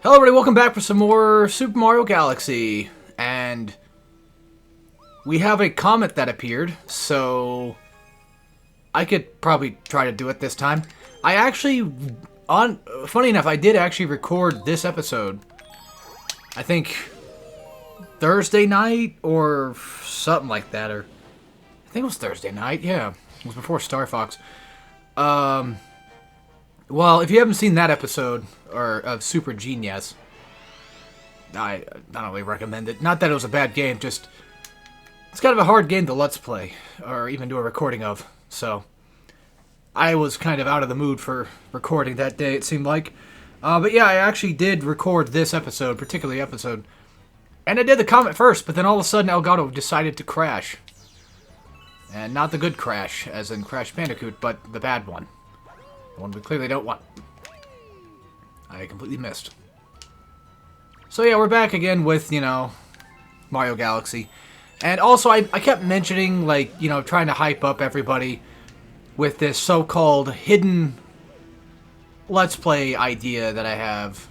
Hello everybody, welcome back for some more Super Mario Galaxy. And we have a comet that appeared, so I could probably try to do it this time. Funny enough, I did actually record this episode. I think Thursday night or something like that, or I think it was Thursday night, yeah. It was before Star Fox. Well, if you haven't seen that episode of Super Genius, I don't really recommend it. Not that it was a bad game, just it's kind of a hard game to let's play or even do a recording of. So I was kind of out of the mood for recording that day, it seemed like. But yeah, I actually did record this particular episode. And I did the comment first, but then all of a sudden Elgato decided to crash. And not the good crash, as in Crash Bandicoot, but the bad one. The one we clearly don't want. I completely missed. So yeah, we're back again with, Mario Galaxy. And also, I kept mentioning, trying to hype up everybody with this so-called hidden Let's Play idea that I have.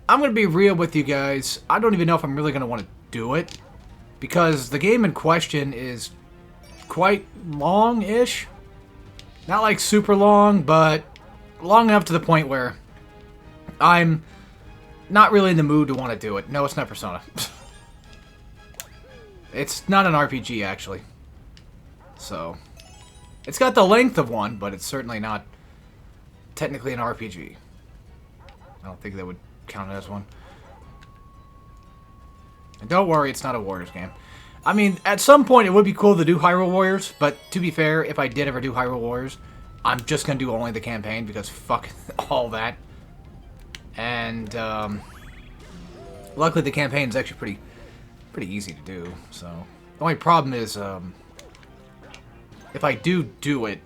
I'm going to be real with you guys. I don't even know if I'm really going to want to do it. Because the game in question is quite long-ish. Not like super long, but long enough to the point where I'm not really in the mood to want to do it. No, it's not Persona. It's not an RPG, actually. So, it's got the length of one, but it's certainly not technically an RPG. I don't think that would count it as one. And don't worry, it's not a Warriors game. I mean, at some point it would be cool to do Hyrule Warriors, but to be fair, if I did ever do Hyrule Warriors, I'm just going to do only the campaign, because fuck all that. And, luckily the campaign is actually pretty easy to do, so. The only problem is, if I do it,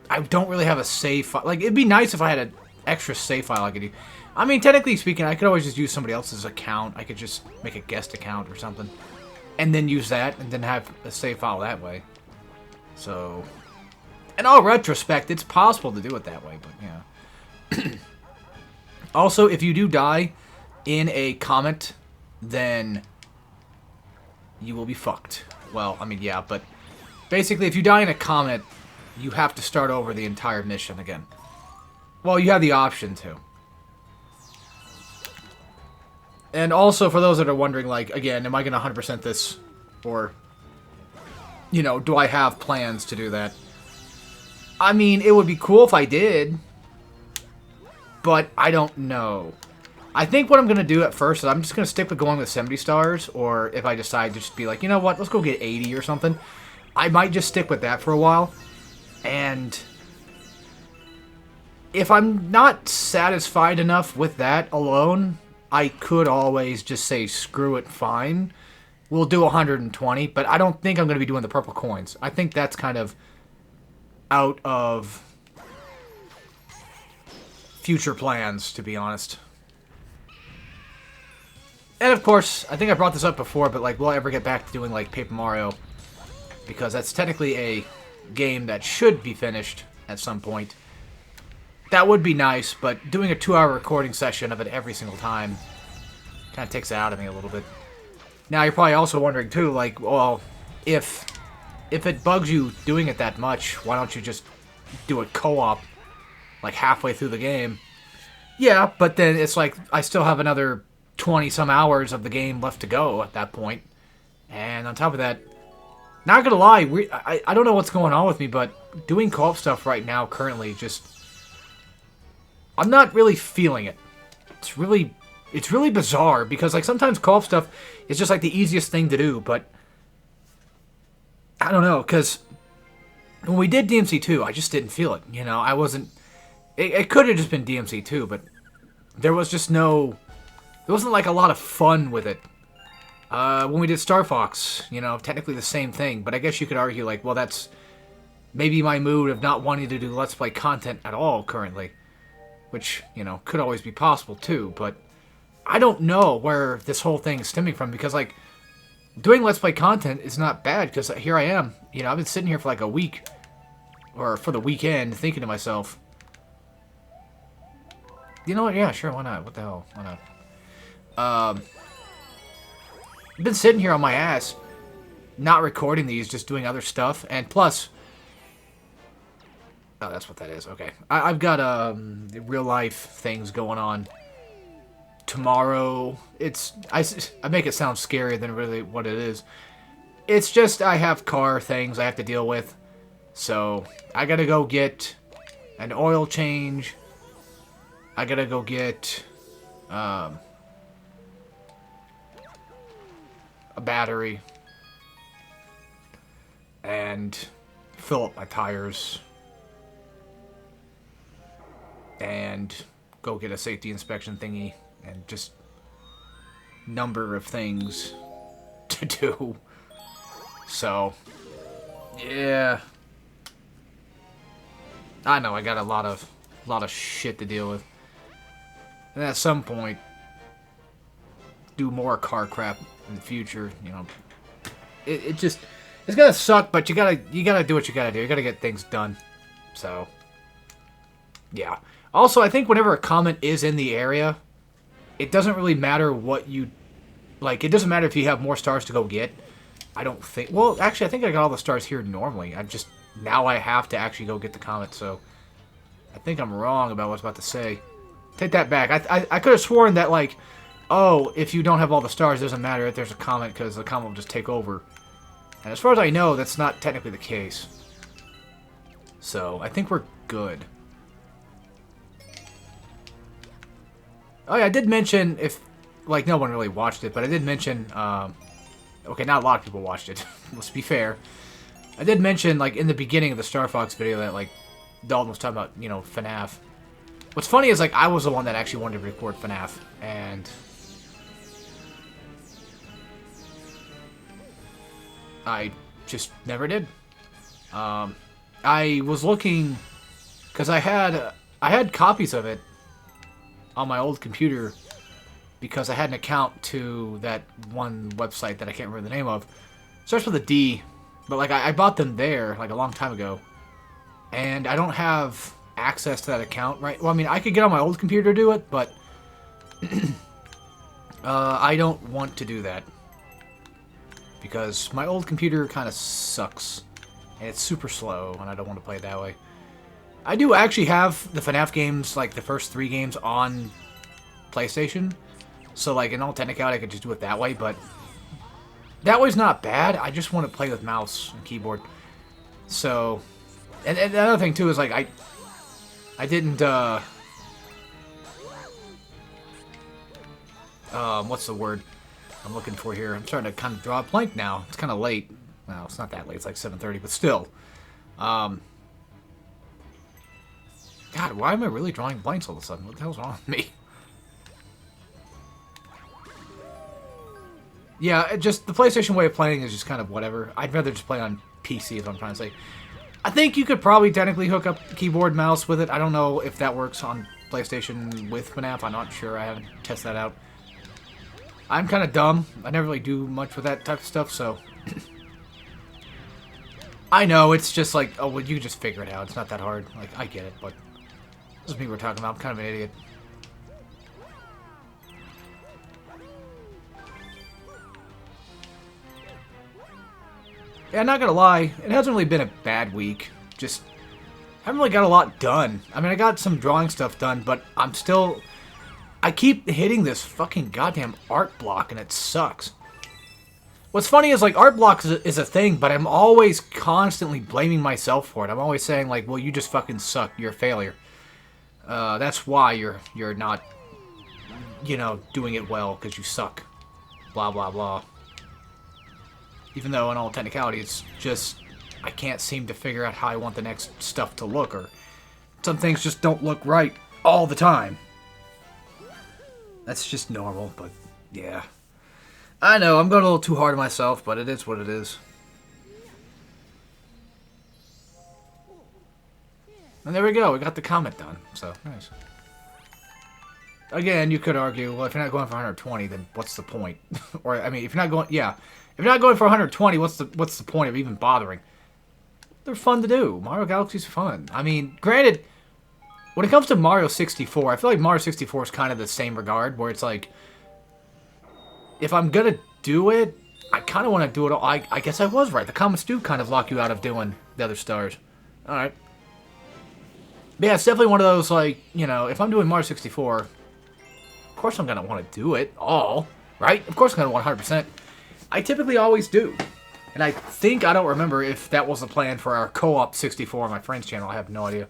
I don't really have a save file. Like, it'd be nice if I had an extra save file I could use. I mean, technically speaking, I could always just use somebody else's account. I could just make a guest account or something. And then use that, and then have a save file that way. So, in all retrospect, it's possible to do it that way, but yeah. Also, if you do die in a comet, then you will be fucked. Well, I mean, yeah, but basically, if you die in a comet, you have to start over the entire mission again. Well, you have the option to. And also, for those that are wondering, again, am I going to 100% this? Or, do I have plans to do that? I mean, it would be cool if I did. But I don't know. I think what I'm going to do at first is I'm just going to stick with going with 70 stars. Or if I decide to just be like, you know what, let's go get 80 or something. I might just stick with that for a while. And if I'm not satisfied enough with that alone, I could always just say, screw it, fine. We'll do 120, but I don't think I'm going to be doing the purple coins. I think that's kind of out of future plans, to be honest. And of course, I think I brought this up before, but will I ever get back to doing Paper Mario? Because that's technically a game that should be finished at some point. That would be nice, but doing a 2-hour recording session of it every single time kind of takes it out of me a little bit. Now, you're probably also wondering, too, well, if it bugs you doing it that much, why don't you just do it co-op, halfway through the game? Yeah, but then it's I still have another 20-some hours of the game left to go at that point. And on top of that, not gonna lie, I don't know what's going on with me, but doing co-op stuff right now, currently, just I'm not really feeling it. It's really bizarre, because sometimes co-op stuff is just the easiest thing to do, but I don't know, because when we did DMC2, I just didn't feel it, I wasn't, it could have just been DMC2, but there was just there wasn't a lot of fun with it. When we did Star Fox, technically the same thing, but I guess you could argue, well, that's maybe my mood of not wanting to do Let's Play content at all currently. Which, could always be possible too, but I don't know where this whole thing is stemming from, because, doing Let's Play content is not bad, because here I am. I've been sitting here for, a week, or for the weekend, thinking to myself, You know what? Yeah, sure. Why not? What the hell? Why not? I've been sitting here on my ass, not recording these, just doing other stuff, and plus, oh, that's what that is. Okay, I've got real life things going on. Tomorrow, I make it sound scarier than really what it is. It's just I have car things I have to deal with, so I gotta go get an oil change. I gotta go get a battery and fill up my tires and go get a safety inspection thingy and just number of things to do. So, yeah. I know I got a lot of shit to deal with. And at some point, do more car crap in the future, you know. It's gonna suck, but you gotta do what you gotta do. You gotta get things done. So, yeah. Also, I think whenever a comet is in the area, it doesn't really matter what you, like, it doesn't matter if you have more stars to go get. I don't think, well, actually, I think I got all the stars here normally. Now I have to actually go get the comet, so I think I'm wrong about what I was about to say. Take that back. I could have sworn that, like, oh, if you don't have all the stars, it doesn't matter if there's a comet, because the comet will just take over. And as far as I know, that's not technically the case. So, I think we're good. Oh yeah, I did mention, if, like, no one really watched it, but I did mention, okay, not a lot of people watched it, let's be fair. I did mention, like, in the beginning of the Star Fox video that, like, Dalton was talking about, you know, FNAF. What's funny is, like, I was the one that actually wanted to record FNAF, and I just never did. I was looking, because I had copies of it on my old computer, because I had an account to that one website that I can't remember the name of. Starts with a D, but, like, I bought them there, like, a long time ago, and I don't have access to that account, right? Well, I mean, I could get on my old computer to do it, but I don't want to do that, because my old computer kind of sucks, and it's super slow, and I don't want to play it that way. I do actually have the FNAF games, like the first 3 games, on PlayStation, so, like, in all technicality I could just do it that way, but that way's not bad. I just want to play with mouse and keyboard. So, and another thing too is, like, I didn't what's the word I'm looking for here? I'm starting to kind of draw a blank now. It's kind of late. Well, it's not that late. It's like 7:30, but still. God, why am I really drawing blanks all of a sudden? What the hell's wrong with me? Yeah, just the PlayStation way of playing is just kind of whatever. I'd rather just play on PC, is what I'm trying to say. I think you could probably technically hook up keyboard mouse with it. I don't know if that works on PlayStation with FNAF. I'm not sure. I haven't tested that out. I'm kind of dumb. I never really do much with that type of stuff, so I know, it's just like, oh, well, you just figure it out. It's not that hard. Like, I get it, but this is me we're talking about. I'm kind of an idiot. Yeah, I'm not gonna lie, it hasn't really been a bad week. Just, I haven't really got a lot done. I mean, I got some drawing stuff done, but I keep hitting this fucking goddamn art block, and it sucks. What's funny is, like, art blocks is a thing, but I'm always constantly blaming myself for it. I'm always saying, like, well, you just fucking suck. You're a failure. That's why you're not, you know, doing it well, because you suck. Blah, blah, blah. Even though, in all technicality, it's just, I can't seem to figure out how I want the next stuff to look, or some things just don't look right all the time. That's just normal, but yeah. I know, I'm going a little too hard on myself, but it is what it is. And there we go, we got the comet done, so nice. Again, you could argue, well, if you're not going for 120, then what's the point? Or, I mean, if you're not going, yeah. If you're not going for 120, what's the point of even bothering? They're fun to do. Mario Galaxy's fun. I mean, granted, when it comes to Mario 64, I feel like Mario 64 is kind of the same regard, where it's like, if I'm gonna do it, I kind of want to do it all. I guess I was right. The comments do kind of lock you out of doing the other stars. Alright. But yeah, it's definitely one of those, like, you know, if I'm doing Mario 64, of course I'm gonna want to do it all, right? Of course I'm gonna want 100%. I typically always do. And I think, I don't remember if that was the plan for our co-op 64 on my friend's channel. I have no idea.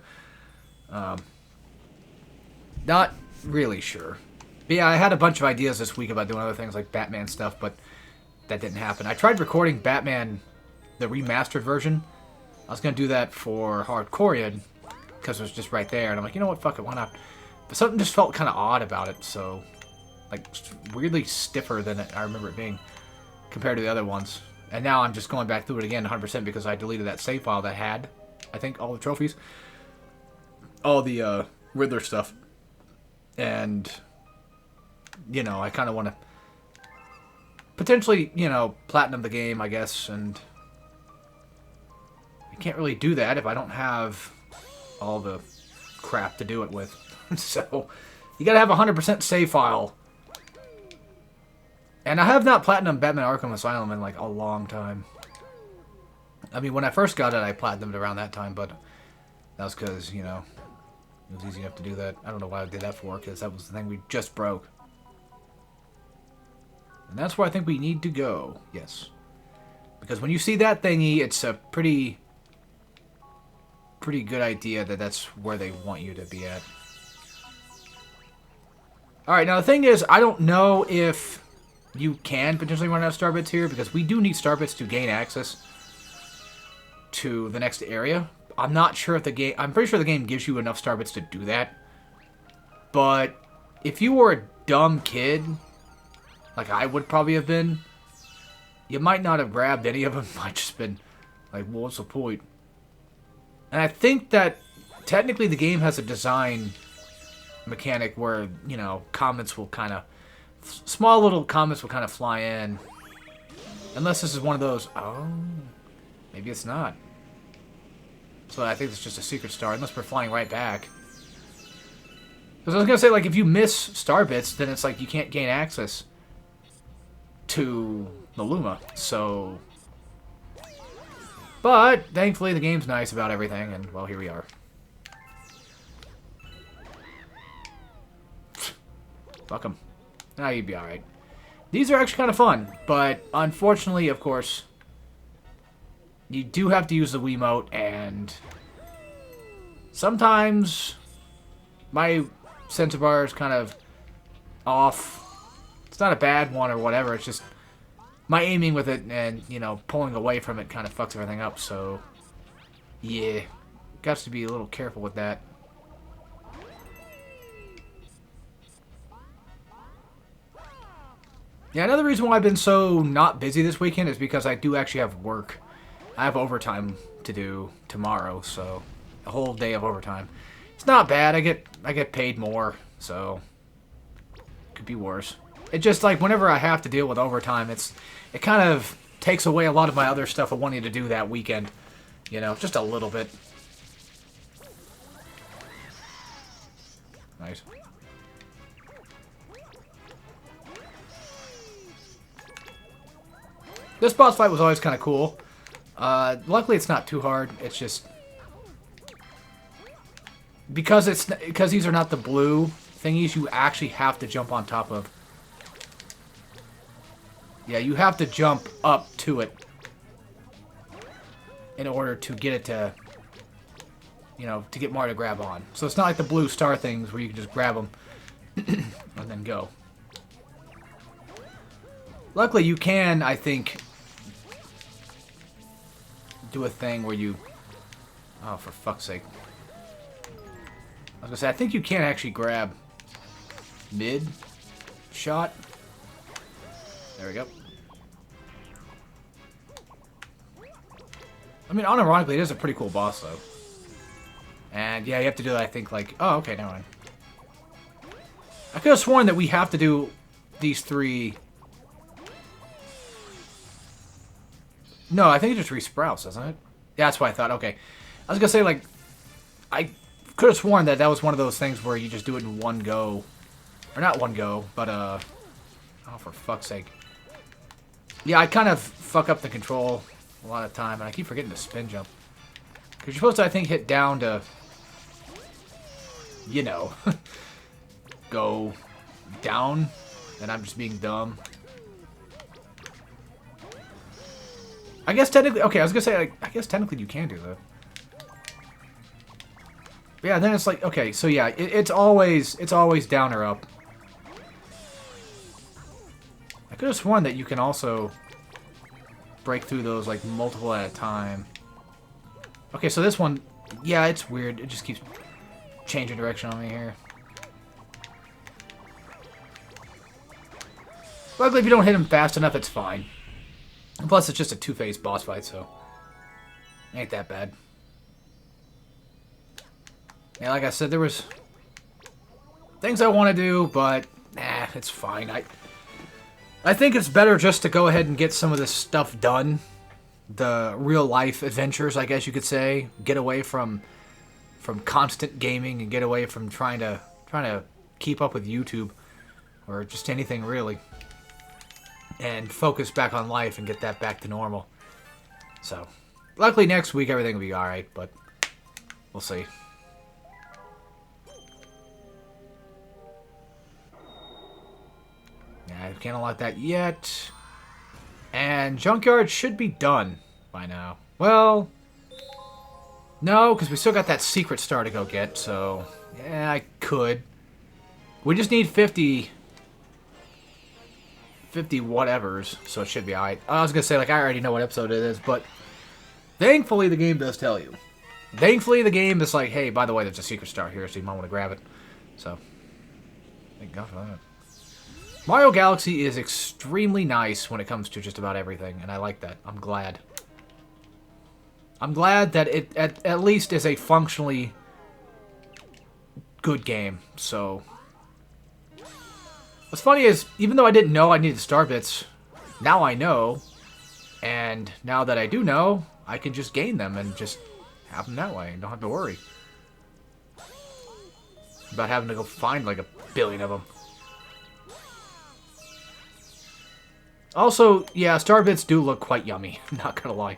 Not really sure. But yeah, I had a bunch of ideas this week about doing other things like Batman stuff, but that didn't happen. I tried recording Batman, the remastered version. I was going to do that for Hardcorian, because it was just right there. And I'm like, you know what, fuck it, why not? But something just felt kind of odd about it, so... like, weirdly stiffer than I remember it being, compared to the other ones. And now I'm just going back through it again 100% because I deleted that save file that had, I think, all the trophies. All the Riddler stuff. And, you know, I kind of want to potentially, you know, platinum the game, I guess. And I can't really do that if I don't have all the crap to do it with. So, you gotta have a 100% save file. And I have not platinumed Batman Arkham Asylum in, like, a long time. I mean, when I first got it, I platinumed around that time, but that was because, you know, it was easy enough to do that. I don't know why I did that for, because that was the thing we just broke. And that's where I think we need to go, yes. Because when you see that thingy, it's a pretty good idea that that's where they want you to be at. Alright, now the thing is, I don't know if you can potentially run out of star bits here, because we do need star bits to gain access to the next area. I'm not sure if the game... I'm pretty sure the game gives you enough star bits to do that. But if you were a dumb kid, like I would probably have been, you might not have grabbed any of them. Might just been like, well, what's the point? And I think that technically the game has a design mechanic where, you know, comments will kind of... small little comments will kind of fly in. Unless this is one of those... oh, maybe it's not. So I think it's just a secret star, unless we're flying right back. Because I was going to say, like, if you miss star bits, then it's like you can't gain access to the Luma. So... but, thankfully, the game's nice about everything, and, well, here we are. Fuck 'em. Nah, you'd be alright. These are actually kind of fun, but unfortunately, of course, you do have to use the Wiimote, and sometimes my sensor bar is kind of off. It's not a bad one or whatever, it's just my aiming with it and, you know, pulling away from it kind of fucks everything up, so yeah, got to be a little careful with that. Yeah, another reason why I've been so not busy this weekend is because I do actually have work. I have overtime to do tomorrow, so a whole day of overtime. It's not bad. I get paid more, so could be worse. It just like whenever I have to deal with overtime, it kind of takes away a lot of my other stuff I wanted to do that weekend. You know, just a little bit. Nice. This boss fight was always kind of cool. Luckily, it's not too hard. It's just because these are not the blue thingies. You actually have to jump on top of. Yeah, you have to jump up to it in order to get it to, you know, to get Mario to grab on. So it's not like the blue star things where you can just grab them and then go. Luckily, you can, I think, do a thing where you... oh, for fuck's sake. I was gonna say, I think you can actually grab mid-shot. There we go. I mean, unironically, it is a pretty cool boss, though. And, yeah, you have to do that, I think, like... oh, okay, never mind. I could have sworn that we have to do these three... no, I think it just resprouts, doesn't it? Yeah, that's what I thought. Okay. I was gonna say, like, I could have sworn that that was one of those things where you just do it in one go. Or not one go, but, oh, for fuck's sake. Yeah, I kind of fuck up the control a lot of time, and I keep forgetting to spin jump. Because you're supposed to, I think, hit down to, you know, go down, and I'm just being dumb. I guess technically, okay, I was gonna say, like, I guess technically you can do that. Yeah, then it's like, okay, so yeah, it's always down or up. I could have sworn that you can also break through those, like, multiple at a time. Okay, so this one, yeah, it's weird. It just keeps changing direction on me here. Luckily, if you don't hit him fast enough, it's fine. And plus, it's just a two-phase boss fight, so ain't that bad. Yeah, like I said, there was things I want to do, but nah, it's fine. I think it's better just to go ahead and get some of this stuff done. The real-life adventures, I guess you could say. Get away from constant gaming and get away from trying to keep up with YouTube or just anything really. And focus back on life and get that back to normal. So, luckily next week everything will be alright, but we'll see. Yeah, I can't unlock that yet. And Junkyard should be done by now. Well, no, because we still got that secret star to go get, so yeah, I could. We just need 50 whatevers, so it should be alright. I was gonna say, like, I already know what episode it is, but thankfully the game does tell you. Thankfully the game is like, hey, by the way, there's a secret star here, so you might want to grab it. So, thank God for that. Mario Galaxy is extremely nice when it comes to just about everything, and I like that. I'm glad. I'm glad that it at least is a functionally good game, so... What's funny is, even though I didn't know I needed star bits, now I know, and now that I do know, I can just gain them and just have them that way, and don't have to worry about having to go find like a billion of them. Also, yeah, star bits do look quite yummy, not gonna lie.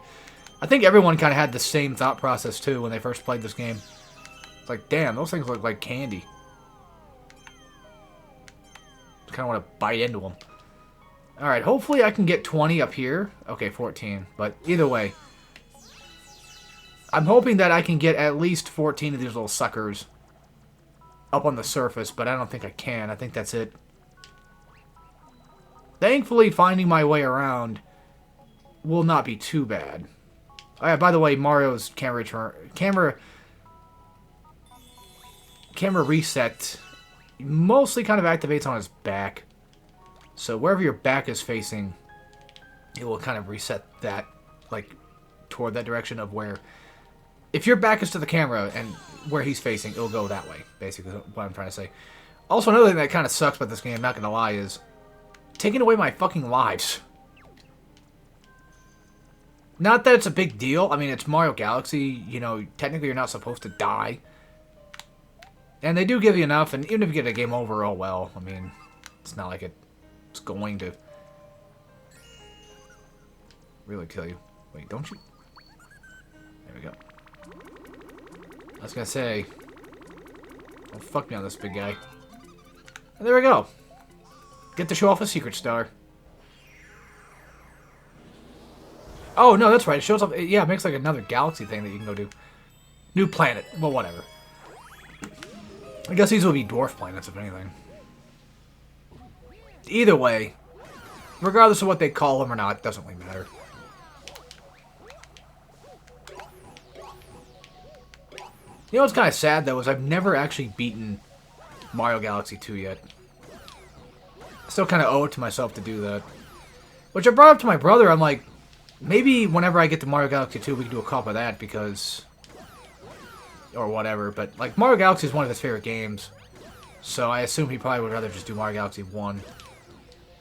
I think everyone kind of had the same thought process too when they first played this game. It's like, damn, those things look like candy. Kind of want to bite into them. Alright, hopefully I can get 20 up here. Okay, 14. But either way, I'm hoping that I can get at least 14 of these little suckers up on the surface, but I don't think I can. I think that's it. Thankfully, finding my way around will not be too bad. Oh yeah, by the way, Mario's camera reset mostly kind of activates on his back. So wherever your back is facing, it will kind of reset that, like, toward that direction of where... If your back is to the camera and where he's facing, it'll go that way, basically, what I'm trying to say. Also, another thing that kind of sucks about this game, not gonna lie, is taking away my fucking lives. Not that it's a big deal. I mean, it's Mario Galaxy. You know, technically you're not supposed to die. And they do give you enough, and even if you get a game over, oh well. I mean, it's not like it's going to really kill you. Wait, don't you? There we go. I was gonna say, don't fuck me on this big guy. And there we go. Get to show off a secret star. Oh, no, that's right. It shows up. Yeah, it makes like another galaxy thing that you can go do. New planet. Well, whatever. I guess these will be dwarf planets, if anything. Either way, regardless of what they call them or not, doesn't really matter. You know what's kind of sad, though, is I've never actually beaten Mario Galaxy 2 yet. I still kind of owe it to myself to do that. Which I brought up to my brother. I'm like, maybe whenever I get to Mario Galaxy 2, we can do a call of that, because... Or whatever, but, like, Mario Galaxy is one of his favorite games. So I assume he probably would rather just do Mario Galaxy 1.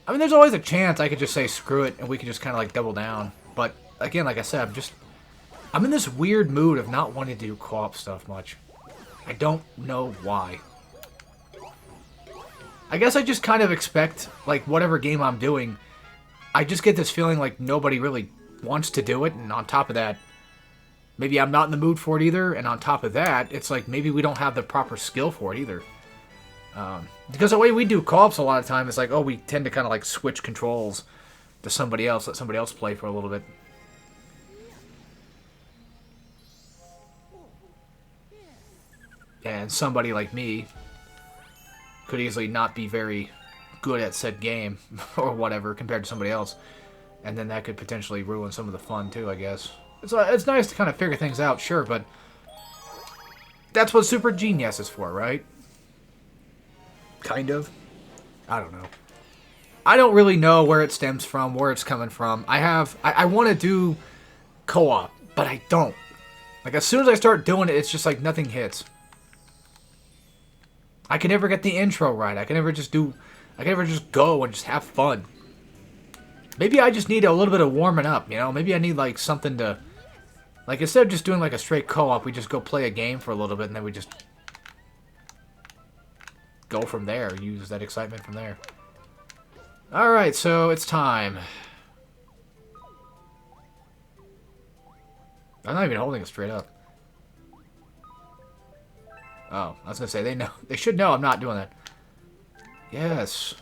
I mean, there's always a chance I could just say, screw it, and we could just kind of, like, double down. But, again, like I said, I'm in this weird mood of not wanting to do co-op stuff much. I don't know why. I guess I just kind of expect, like, whatever game I'm doing, I just get this feeling like nobody really wants to do it, and on top of that, maybe I'm not in the mood for it either, and on top of that, it's like maybe we don't have the proper skill for it either. Because the way we do co-ops a lot of time is like, oh, we tend to kind of like switch controls to somebody else, let somebody else play for a little bit. And somebody like me could easily not be very good at said game or whatever compared to somebody else. And then that could potentially ruin some of the fun too, I guess. It's nice to kind of figure things out, sure, but that's what Super Genius is for, right? Kind of. I don't know. I don't really know where it stems from, where it's coming from. I want to do co-op, but I don't. Like, as soon as I start doing it, it's just like nothing hits. I can never get the intro right. I can never just go and just have fun. Maybe I just need a little bit of warming up, you know? Maybe I need, like, something to... Like, instead of just doing, like, a straight co-op, we just go play a game for a little bit, and then we just... go from there. Use that excitement from there. Alright, so it's time. I'm not even holding it straight up. Oh, I was gonna say, they know. They should know I'm not doing that. Yes.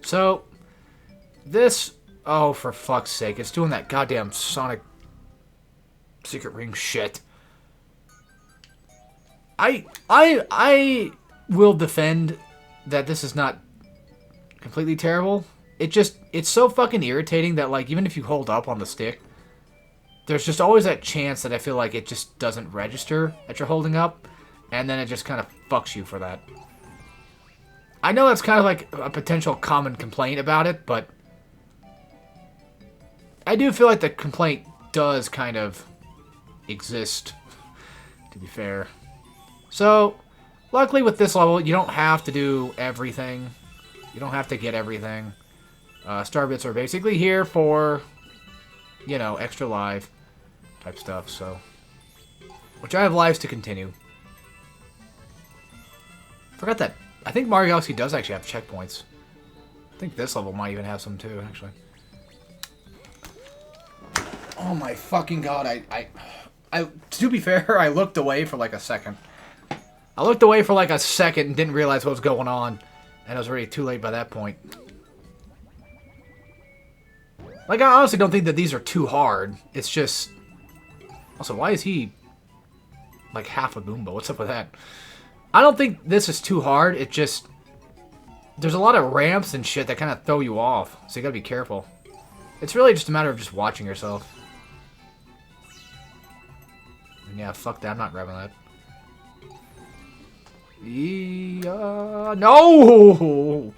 So, this... Oh, for fuck's sake. It's doing that goddamn Sonic Secret Ring shit. I will defend that this is not completely terrible. It's so fucking irritating that, like, even if you hold up on the stick, there's just always that chance that I feel like it just doesn't register that you're holding up, and then it just kind of fucks you for that. I know that's kind of like a potential common complaint about it, but I do feel like the complaint does kind of exist, to be fair. So, luckily with this level, you don't have to do everything. You don't have to get everything. Star bits are basically here for, you know, extra life type stuff, so. Which I have lives to continue. Forgot that. I think Mario Galaxy does actually have checkpoints. I think this level might even have some too, actually. Oh my fucking god, I to be fair, I looked away for like a second. I looked away for like a second and didn't realize what was going on. And it was already too late by that point. Like, I honestly don't think that these are too hard. It's just... Also, why is he... like half a Goomba? What's up with that? I don't think this is too hard. It just... There's a lot of ramps and shit that kind of throw you off. So you gotta be careful. It's really just a matter of just watching yourself. And yeah, fuck that. I'm not grabbing that. Yeah, no!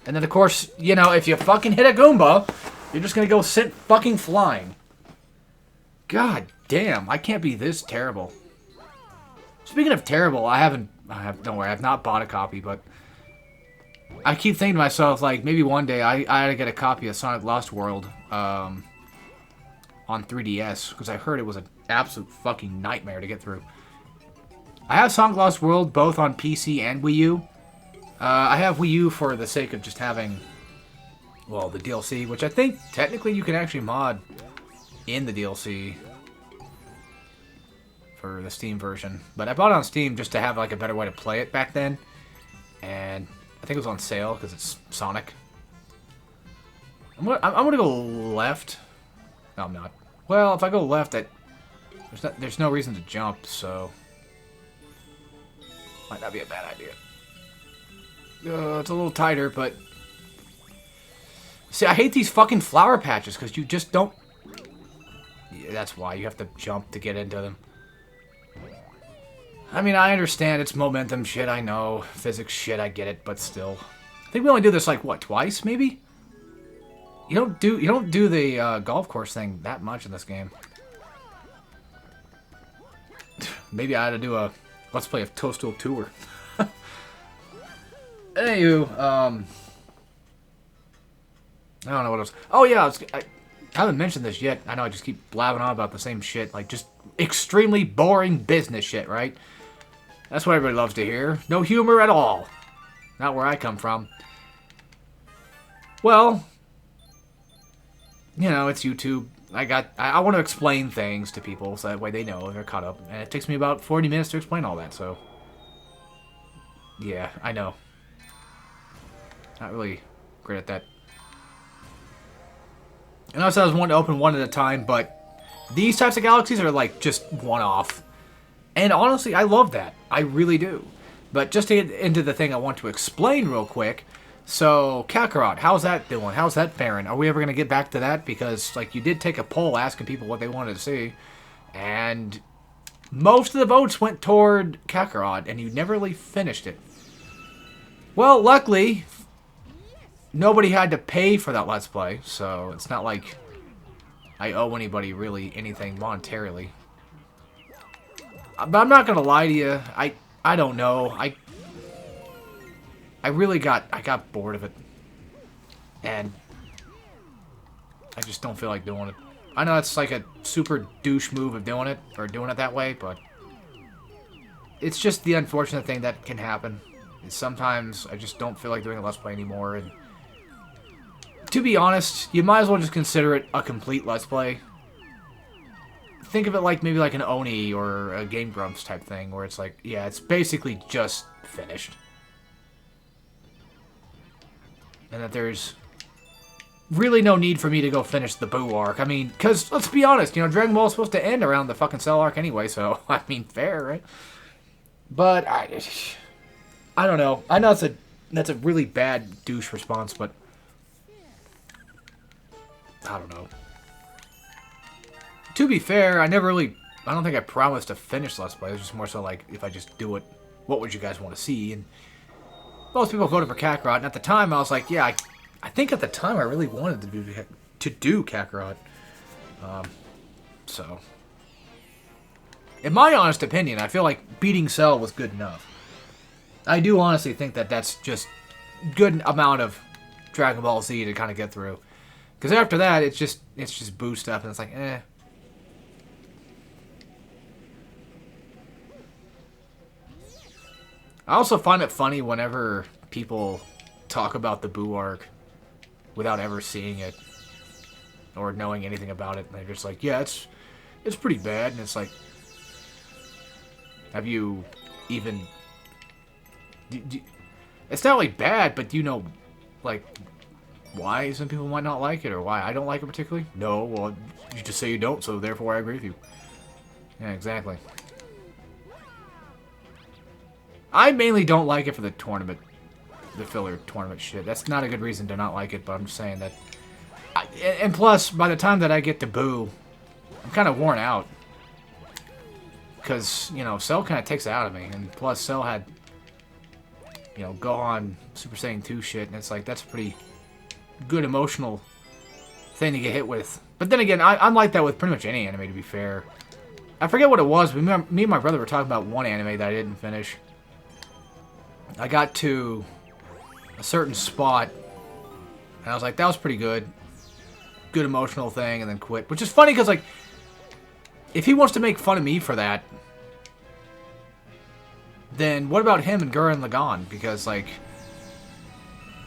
And then, of course, you know, if you fucking hit a Goomba, you're just gonna go sit fucking flying. God damn, I can't be this terrible. Speaking of terrible, don't worry, I've not bought a copy, but I keep thinking to myself, like, maybe one day I gotta get a copy of Sonic Lost World, on 3DS, because I heard it was an absolute fucking nightmare to get through. I have Sonic Lost World both on PC and Wii U. I have Wii U for the sake of just having, well, the DLC, which I think technically you can actually mod in the DLC for the Steam version. But I bought it on Steam just to have like a better way to play it back then. And I think it was on sale because it's Sonic. I'm gonna go left. No, I'm not. Well, if I go left, there's no reason to jump, so might not be a bad idea. It's a little tighter, but see, I hate these fucking flower patches because you just don't. Yeah, that's why you have to jump to get into them. I mean, I understand it's momentum shit. I know physics shit. I get it, but still, I think we only do this like what, twice, maybe. You don't do the golf course thing that much in this game. Maybe I had to do a let's play of Toadstool Tour. Anywho, I don't know what else. Oh yeah, I haven't mentioned this yet. I know I just keep blabbing on about the same shit. Like, just extremely boring business shit, right? That's what everybody loves to hear. No humor at all. Not where I come from. Well, you know, it's YouTube. I want to explain things to people so that way they know they're caught up. And it takes me about 40 minutes to explain all that, so... Yeah, I know. Not really great at that. And also I was wanting to open one at a time, but these types of galaxies are like just one-off. And honestly, I love that. I really do. But just to get into the thing I want to explain real quick. So, Kakarot, how's that doing? How's that faring? Are we ever going to get back to that? Because, like, you did take a poll asking people what they wanted to see. And most of the votes went toward Kakarot, and you never really finished it. Well, luckily, nobody had to pay for that Let's Play, so it's not like I owe anybody really anything monetarily. But I'm not gonna lie to you, I don't know. I really got bored of it. And I just don't feel like doing it. I know it's like a super douche move of doing it, or doing it that way, but it's just the unfortunate thing that can happen. Sometimes I just don't feel like doing a Let's Play anymore, and to be honest, you might as well just consider it a complete Let's Play. Think of it like maybe like an Oni or a Game Grumps type thing, where it's like, yeah, it's basically just finished. And that there's really no need for me to go finish the Boo arc. I mean, because, let's be honest, you know, Dragon Ball is supposed to end around the fucking Cell arc anyway, so, I mean, fair, right? But, I don't know. I know that's a really bad douche response, but I don't know. To be fair, I don't think I promised to finish Let's Play. It was just more so like, if I just do it, what would you guys want to see? And most people voted for Kakarot, and at the time I was like, yeah, I think at the time I really wanted to do Kakarot. So, in my honest opinion, I feel like beating Cell was good enough. I do honestly think that that's just good amount of Dragon Ball Z to kind of get through. Because after that, it's just Boo stuff, and it's like, eh. I also find it funny whenever people talk about the Boo arc without ever seeing it or knowing anything about it. And they're just like, yeah, it's pretty bad. And it's like, have you even... It's not really bad, but do you know, like, why some people might not like it, or why I don't like it particularly? No, well, you just say you don't, so therefore I agree with you. Yeah, exactly. I mainly don't like it for the tournament, the filler tournament shit. That's not a good reason to not like it, but I'm just saying that... and plus, by the time that I get to Boo, I'm kind of worn out. Because, you know, Cell kind of takes it out of me, and plus Cell had... you know, Gohan Super Saiyan 2 shit, and it's like, that's a pretty good emotional thing to get hit with. But then again, I'm like that with pretty much any anime, to be fair. I forget what it was, but me and my brother were talking about one anime that I didn't finish. I got to a certain spot, and I was like, that was pretty good. Good emotional thing, and then quit. Which is funny, because, like, if he wants to make fun of me for that, then what about him and Gurren Lagann? Because, like,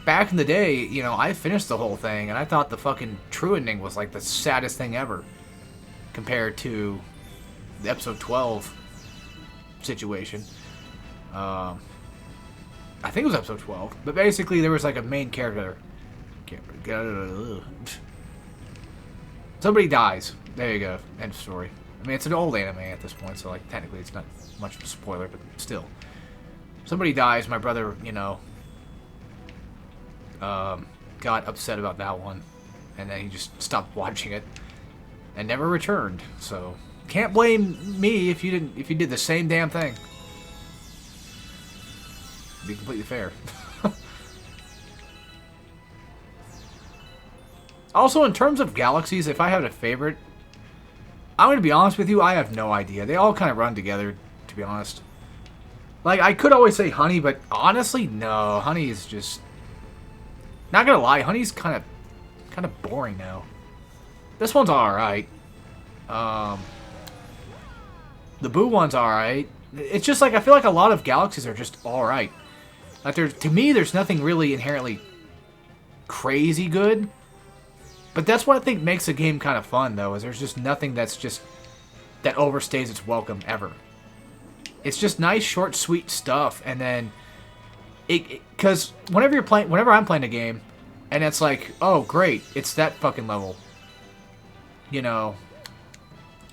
back in the day, you know, I finished the whole thing, and I thought the fucking true ending was, like, the saddest thing ever. Compared to the episode 12 situation. I think it was episode 12. But basically, there was, like, a main character. Somebody dies. There you go. End of story. I mean, it's an old anime at this point, so, like, technically it's not much of a spoiler, but still. Somebody dies, my brother, you know, got upset about that one, and then he just stopped watching it, and never returned, so, can't blame me if you did the same damn thing. Be completely fair. Also, in terms of galaxies, if I had a favorite, I'm going to be honest with you, I have no idea. They all kind of run together, to be honest. Like, I could always say Honey, but honestly, no. Honey is just... Not going to lie, Honey's kind of boring now. This one's alright. The Boo one's alright. It's just like, I feel like a lot of Galaxies are just alright. Like, to me, there's nothing really inherently crazy good. But that's what I think makes a game kind of fun, though, is there's just nothing that overstays its welcome, ever. It's just nice, short, sweet stuff, and then... Because whenever I'm playing a game, and it's like, oh, great, it's that fucking level. You know,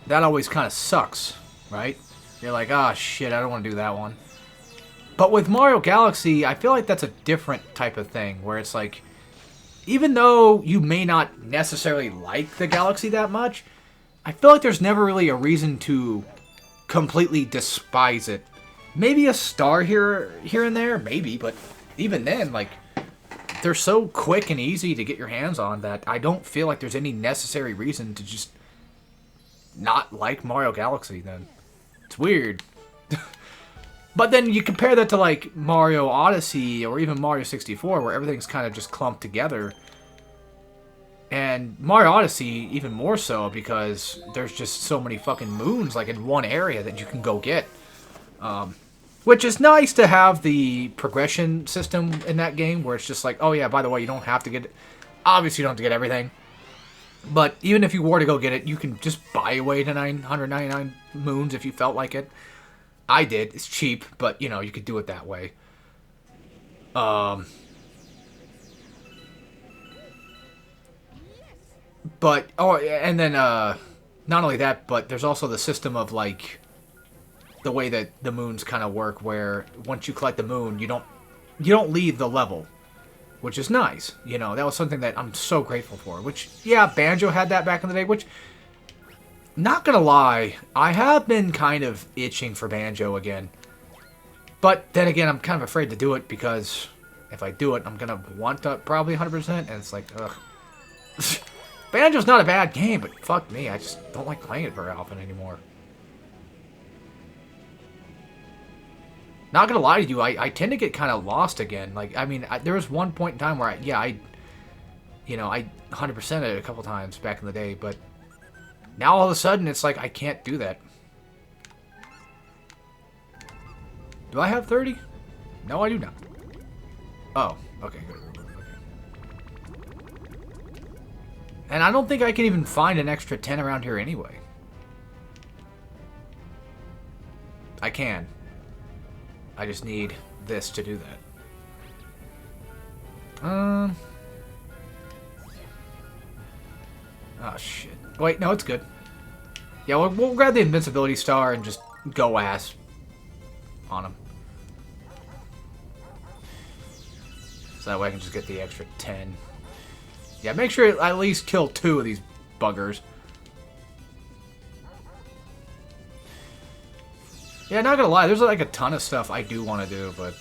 that always kind of sucks, right? You're like, ah, shit, I don't want to do that one. But with Mario Galaxy, I feel like that's a different type of thing, where it's like, even though you may not necessarily like the Galaxy that much, I feel like there's never really a reason to completely despise it. Maybe a star here and there, maybe, but even then, like, they're so quick and easy to get your hands on that I don't feel like there's any necessary reason to just not like Mario Galaxy then. It's weird. But then you compare that to, like, Mario Odyssey or even Mario 64, where everything's kind of just clumped together. And Mario Odyssey, even more so, because there's just so many fucking moons, like, in one area that you can go get. Which is nice to have the progression system in that game, where it's just like, oh yeah, by the way, you don't have to get... Obviously, you don't have to get everything. But even if you were to go get it, you can just buy away to 999 moons if you felt like it. I did. It's cheap, but, you know, you could do it that way. But, oh, and then, not only that, but there's also the system of, like, the way that the moons kind of work, where once you collect the moon, you don't leave the level, which is nice. You know, that was something that I'm so grateful for, which, yeah, Banjo had that back in the day, which... Not gonna lie, I have been kind of itching for Banjo again. But then again, I'm kind of afraid to do it because if I do it, I'm gonna want to probably 100%, and it's like, ugh. Banjo's not a bad game, but fuck me, I just don't like playing it very often anymore. Not gonna lie to you, I tend to get kind of lost again. Like, I mean, there was one point in time where I 100%ed it a couple times back in the day, but... Now, all of a sudden, it's like, I can't do that. Do I have 30? No, I do not. Oh, okay, good. Okay. And I don't think I can even find an extra 10 around here anyway. I can. I just need this to do that. Oh, shit. Wait, no, it's good. Yeah, we'll grab the Invincibility Star and just go ass on him. So that way I can just get the extra 10. Yeah, make sure I at least kill 2 of these buggers. Yeah, not gonna lie, there's like a ton of stuff I do want to do, but...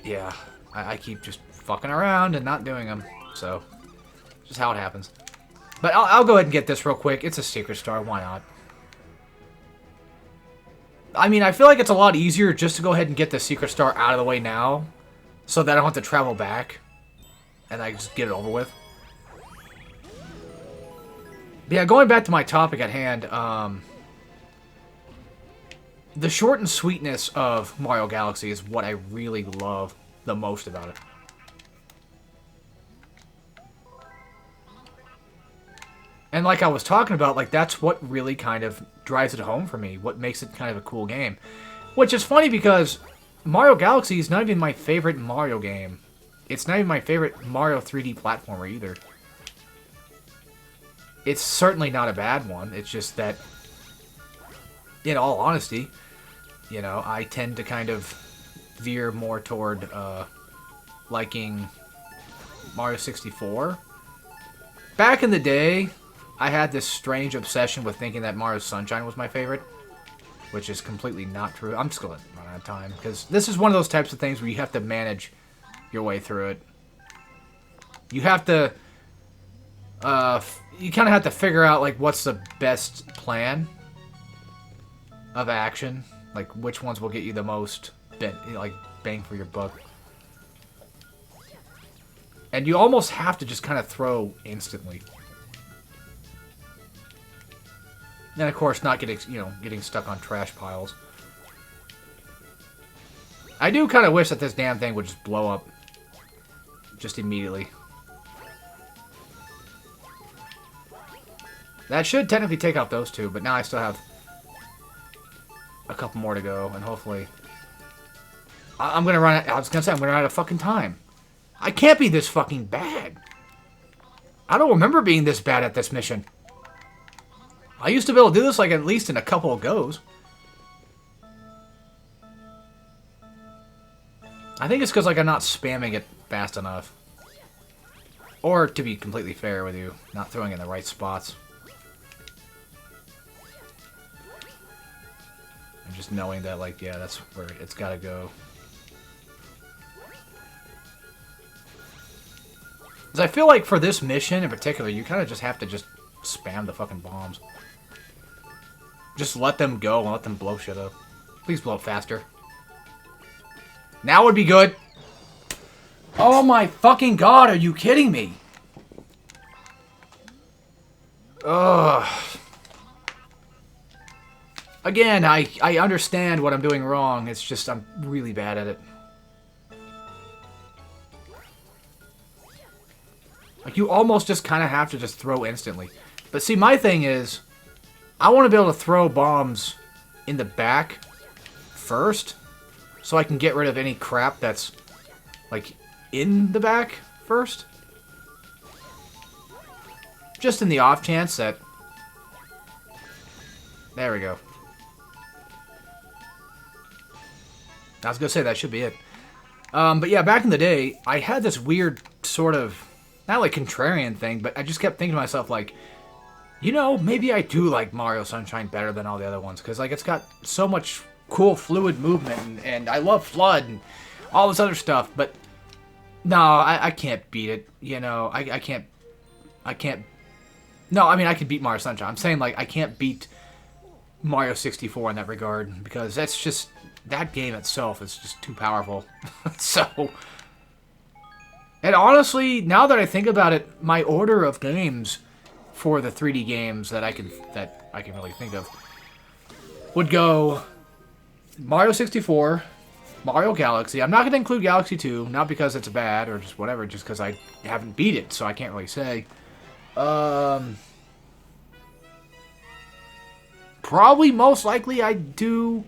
Yeah, I keep just fucking around and not doing them, so... Just how it happens. But I'll go ahead and get this real quick. It's a Secret Star. Why not? I mean, I feel like it's a lot easier just to go ahead and get the Secret Star out of the way now. So that I don't have to travel back. And I just get it over with. But yeah, going back to my topic at hand. The short and sweetness of Mario Galaxy is what I really love the most about it. And like I was talking about, like, that's what really kind of drives it home for me. What makes it kind of a cool game. Which is funny because Mario Galaxy is not even my favorite Mario game. It's not even my favorite Mario 3D platformer either. It's certainly not a bad one. It's just that, in all honesty, you know, I tend to kind of veer more toward liking Mario 64. Back in the day... I had this strange obsession with thinking that Mario Sunshine was my favorite, which is completely not true. I'm just going to run out of time, because this is one of those types of things where you have to manage your way through it. You have to, you kind of have to figure out, like, what's the best plan of action, like, which ones will get you the most, bang for your buck. And you almost have to just kind of throw instantly. And of course, not getting, getting stuck on trash piles. I do kind of wish that this damn thing would just blow up. Just immediately. That should technically take out those two, but now I still have a couple more to go, and hopefully... I'm gonna run out... I was gonna say, I'm gonna run out of fucking time. I can't be this fucking bad. I don't remember being this bad at this mission. I used to be able to do this, like, at least in a couple of goes. I think it's because, like, I'm not spamming it fast enough. Or, to be completely fair with you, not throwing it in the right spots. And just knowing that, like, yeah, that's where it's gotta go. Because I feel like for this mission in particular, you kind of just have to just spam the fucking bombs. Just let them go and let them blow shit up. Please blow up faster. Now would be good. Oh my fucking god, are you kidding me? Ugh. Again, I understand what I'm doing wrong. It's just I'm really bad at it. Like, you almost just kind of have to just throw instantly. But see, my thing is, I want to be able to throw bombs in the back first, so I can get rid of any crap that's, like, in the back first. Just in the off chance that... There we go. I was going to say, that should be it. But yeah, back in the day, I had this weird sort of... Not like contrarian thing, but I just kept thinking to myself, like, you know, maybe I do like Mario Sunshine better than all the other ones, because, like, it's got so much cool fluid movement, and I love FLUDD and all this other stuff, but no, I can't beat it, you know, I can't, no, I mean, I can beat Mario Sunshine. I'm saying, like, I can't beat Mario 64 in that regard, because that's just, that game itself is just too powerful, so... And honestly, now that I think about it, my order of games for the 3D games that I can really think of would go Mario 64, Mario Galaxy. I'm not going to include Galaxy 2, not because it's bad or just whatever, just because I haven't beat it, so I can't really say. Probably most likely I'd do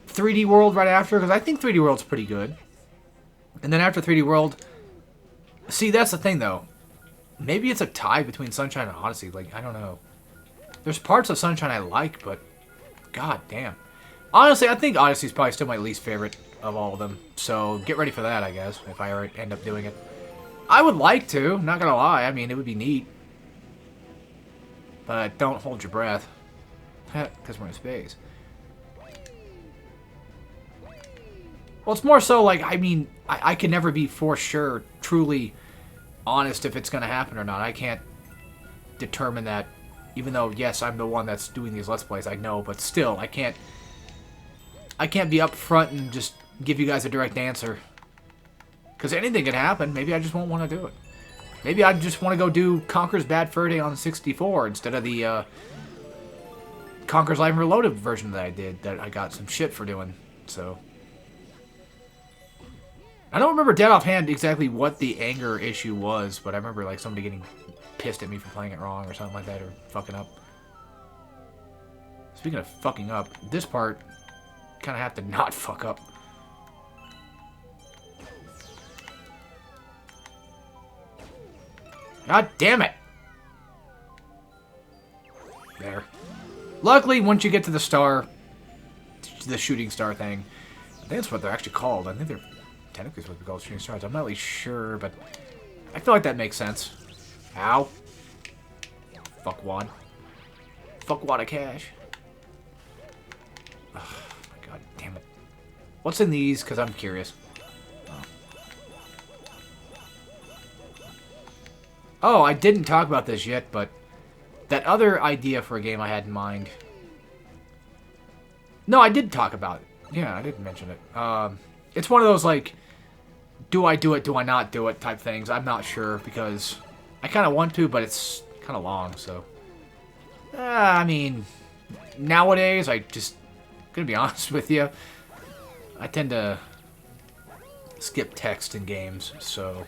3D World right after, because I think 3D World's pretty good. And then after 3D World... See, that's the thing, though. Maybe it's a tie between Sunshine and Odyssey. Like, I don't know. There's parts of Sunshine I like, but... God damn. Honestly, I think Odyssey's probably still my least favorite of all of them. So, get ready for that, I guess, if I end up doing it. I would like to, not gonna lie. I mean, it would be neat. But don't hold your breath. Because we're in space. Well, it's more so like, I mean, I can never be for sure, truly honest if it's going to happen or not. I can't determine that, even though, yes, I'm the one that's doing these Let's Plays, I know, but still, I can't be up front and just give you guys a direct answer. Because anything can happen. Maybe I just won't want to do it. Maybe I just want to go do Conker's Bad Fur Day on 64 instead of the Conker's Live and Reloaded version that I did, that I got some shit for doing, so... I don't remember dead offhand exactly what the anger issue was, but I remember like somebody getting pissed at me for playing it wrong or something like that, or fucking up. Speaking of fucking up, this part kind of have to not fuck up. God damn it! There. Luckily, once you get to the star, the shooting star thing, I think that's what they're actually called. I think they're technically supposed to be called shooting stars. I'm not really sure, but I feel like that makes sense. Ow. Fuck wad. Fuck wad of cash. Oh my god, damn it. What's in these? Because I'm curious. Oh, I didn't talk about this yet, but that other idea for a game I had in mind. No, I did talk about it. Yeah, I did mention it. It's one of those, like, do I do it, do I not do it type things. I'm not sure, because I kind of want to, but it's kind of long, so. I mean, nowadays, gonna be honest with you, I tend to skip text in games, so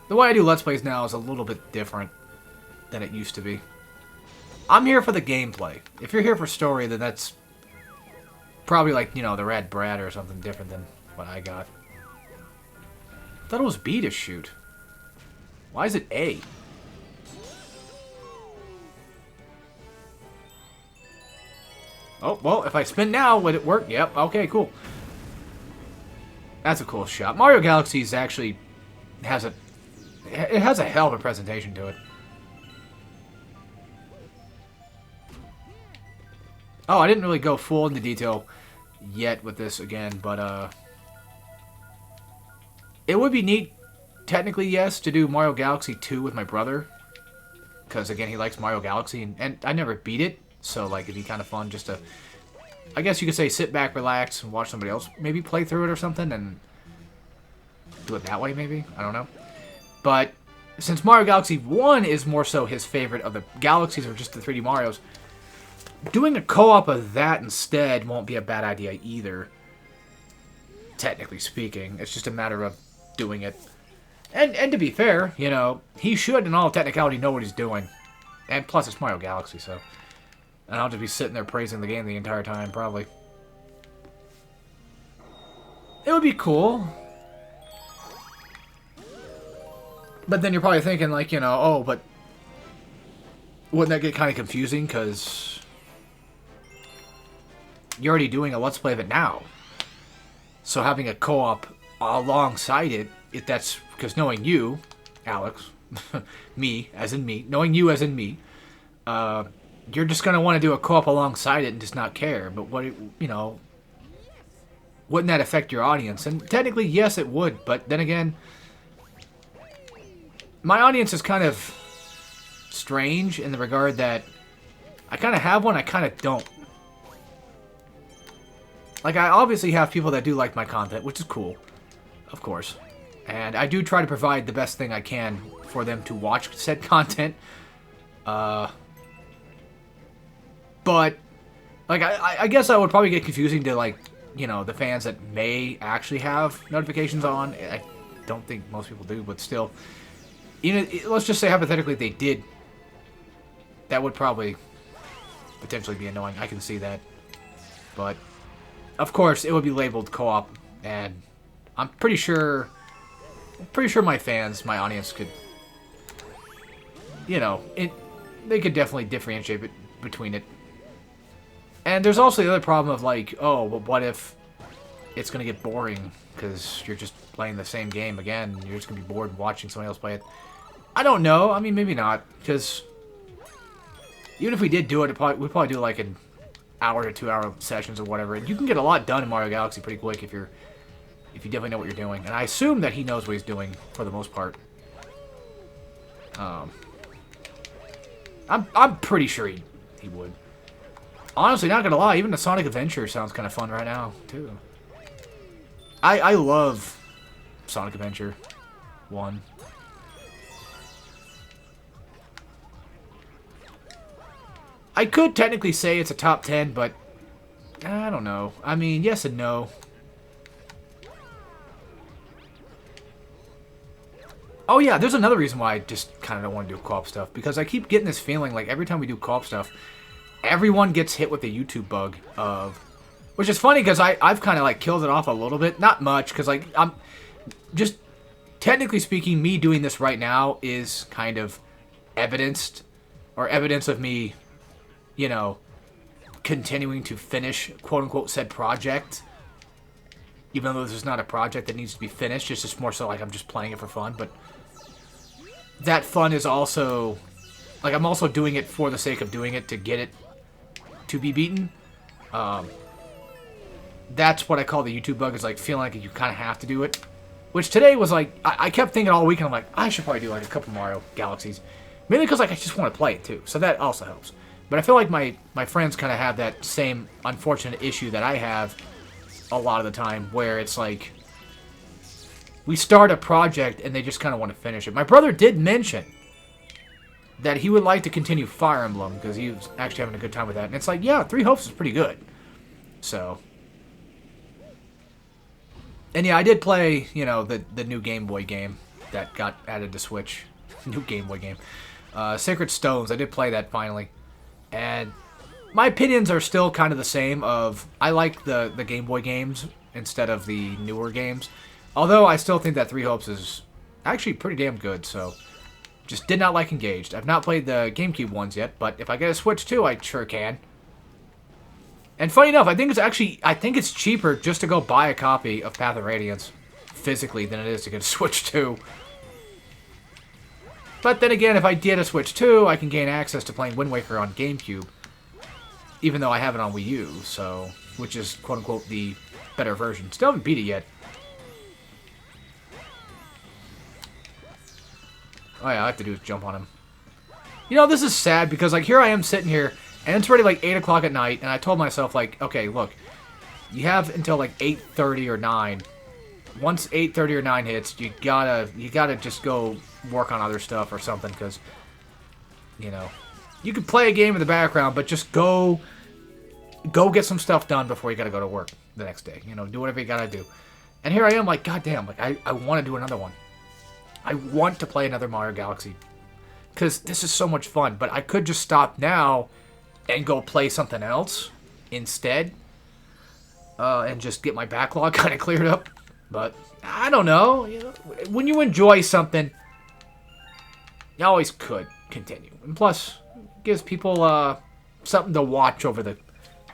the way I do Let's Plays now is a little bit different than it used to be. I'm here for the gameplay. If you're here for story, then that's probably like, you know, the Rad Brad or something different than what I got. I thought it was B to shoot. Why is it A? Oh, well, if I spin now, would it work? Yep, okay, cool. That's a cool shot. Mario Galaxy is actually has a hell of a presentation to it. Oh, I didn't really go full into detail yet with this again, but it would be neat, technically, yes, to do Mario Galaxy 2 with my brother. Because, again, he likes Mario Galaxy, and I never beat it, so, like, it'd be kind of fun just to, I guess you could say, sit back, relax, and watch somebody else maybe play through it or something, and do it that way, maybe? I don't know. But since Mario Galaxy 1 is more so his favorite of the Galaxies or just the 3D Marios, doing a co-op of that instead won't be a bad idea either, technically speaking. It's just a matter of doing it. And to be fair, you know, he should in all technicality know what he's doing. And plus it's Mario Galaxy, so... And I'll just be sitting there praising the game the entire time, probably. It would be cool. But then you're probably thinking, like, you know, oh, but... Wouldn't that get kind of confusing? Because... You're already doing a Let's Play of it now. So having a co-op alongside it, if that's... Because knowing you, Alex, me, as in me, knowing you as in me, you're just going to want to do a co-op alongside it and just not care. But what, you know, wouldn't that affect your audience? And technically, yes, it would. But then again, my audience is kind of strange in the regard that I kind of have one, I kind of don't. Like, I obviously have people that do like my content, which is cool, of course. And I do try to provide the best thing I can for them to watch said content. But, like, I guess I would probably get confusing to, like, you know, the fans that may actually have notifications on. I don't think most people do, but still. Even, let's just say hypothetically they did. That would probably potentially be annoying. I can see that. But, of course, it would be labeled co-op. And I'm pretty sure my fans, my audience could, you know, they could definitely differentiate between it. And there's also the other problem of, like, oh, but what if it's going to get boring because you're just playing the same game again and you're just going to be bored watching somebody else play it? I don't know. I mean, maybe not, because even if we did do it, we'd probably do, like, an hour to 2 hour sessions or whatever. And you can get a lot done in Mario Galaxy pretty quick if you definitely know what you're doing. And I assume that he knows what he's doing for the most part. I'm pretty sure he would. Honestly, not gonna lie, even the Sonic Adventure sounds kind of fun right now, too. I love Sonic Adventure 1. I could technically say it's a top 10, but I don't know. I mean, yes and no. Oh yeah, there's another reason why I just kind of don't want to do co-op stuff. Because I keep getting this feeling like every time we do co-op stuff, everyone gets hit with the YouTube bug of... Which is funny because I've kind of like killed it off a little bit. Not much, because like I'm... Just technically speaking, me doing this right now is kind of evidenced. Or evidence of me, you know, continuing to finish, quote-unquote, said project. Even though this is not a project that needs to be finished. It's just more so like I'm just playing it for fun. But that fun is also... Like, I'm also doing it for the sake of doing it to get it to be beaten. That's what I call the YouTube bug, is like feeling like you kind of have to do it. Which today was like, I kept thinking all week, and I'm like, I should probably do like a couple Mario Galaxies. Mainly because like I just want to play it too, so that also helps. But I feel like my friends kind of have that same unfortunate issue that I have a lot of the time, where it's like, we start a project and they just kind of want to finish it. My brother did mention that he would like to continue Fire Emblem because he was actually having a good time with that. And it's like, yeah, Three Hopes is pretty good. So, and yeah, I did play, you know, the new Game Boy game that got added to Switch. New Game Boy game. Sacred Stones, I did play that finally. And my opinions are still kind of the same of, I like the Game Boy games instead of the newer games. Although I still think that Three Hopes is actually pretty damn good, so just did not like Engaged. I've not played the GameCube ones yet, but if I get a Switch 2, I sure can. And funny enough, I think it's cheaper just to go buy a copy of Path of Radiance physically than it is to get a Switch 2. But then again, if I get a Switch 2, I can gain access to playing Wind Waker on GameCube, even though I have it on Wii U, so which is quote-unquote the better version. Still haven't beat it yet. Oh yeah, all I have to do is jump on him. You know, this is sad because, like, here I am sitting here, and it's already, like, 8 o'clock at night, and I told myself, like, okay, look, you have until, like, 8:30 or 9. Once 8:30 or 9 hits, you gotta just go work on other stuff or something, because, you know, you could play a game in the background, but just go get some stuff done before you gotta go to work the next day. You know, do whatever you gotta do. And here I am, like, goddamn, like, I want to do another one. I want to play another Mario Galaxy. Because this is so much fun. But I could just stop now and go play something else instead. And just get my backlog kind of cleared up. But, I don't know. You know, when you enjoy something, you always could continue. And plus, it gives people something to watch over the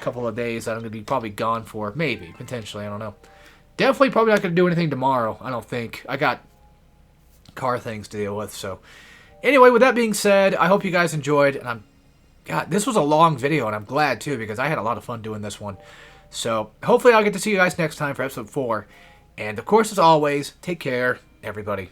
couple of days that I'm going to be probably gone for. Maybe, potentially, I don't know. Definitely probably not going to do anything tomorrow, I don't think. I got car things to deal with, so anyway, with that being said, I hope you guys enjoyed, and God, this was a long video, and I'm glad too, because I had a lot of fun doing this one. So hopefully I'll get to see you guys next time for episode 4, and of course, as always, take care, everybody.